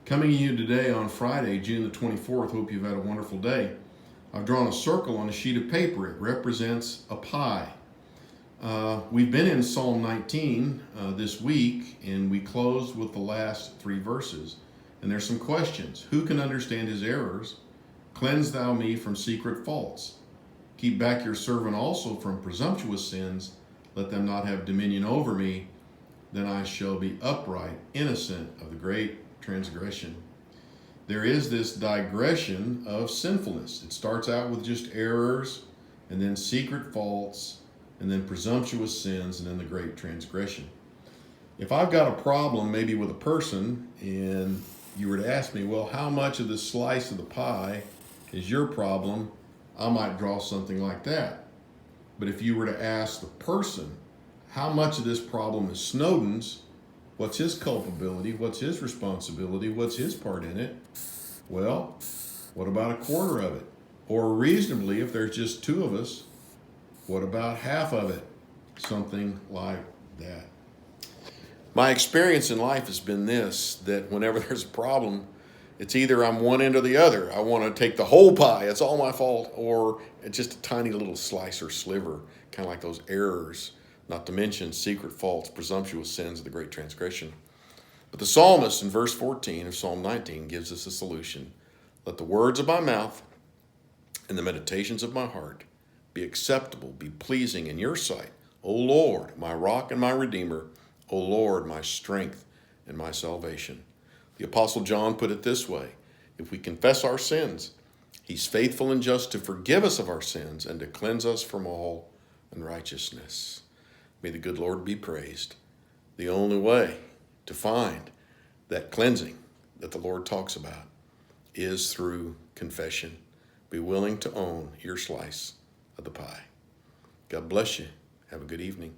Coming to you today on Friday, June the 24th. Hope you've had a wonderful day. I've drawn a circle on a sheet of paper. It represents a pie. We've been in Psalm 19 this week, and we closed with the last three verses. And there's some questions. Who can understand his errors? Cleanse thou me from secret faults. Keep back your servant also from presumptuous sins. Let them not have dominion over me. Then I shall be upright, innocent of the great transgression. There is this digression of sinfulness. It starts out with just errors, and then secret faults, and then presumptuous sins, and then the great transgression. If I've got a problem maybe with a person, and you were to ask me, well, how much of this slice of the pie is your problem? I might draw something like that. But if you were to ask the person, how much of this problem is Snowden's? What's his culpability? What's his responsibility? What's his part in it? Well, what about a quarter of it? Or reasonably, if there's just two of us, what about half of it? Something like that. My experience in life has been this, that whenever there's a problem, it's either I'm one end or the other. I want to take the whole pie, it's all my fault, or it's just a tiny little slice or sliver, kind of like those errors, not to mention secret faults, presumptuous sins of the great transgression. But the psalmist in verse 14 of Psalm 19 gives us a solution. Let the words of my mouth and the meditations of my heart be acceptable, be pleasing in your sight, O Lord, my rock and my redeemer, O Lord, my strength and my salvation. The Apostle John put it this way: if we confess our sins, he's faithful and just to forgive us of our sins and to cleanse us from all unrighteousness. May the good Lord be praised. The only way to find that cleansing that the Lord talks about is through confession. Be willing to own your slice of the pie. God bless you. Have a good evening.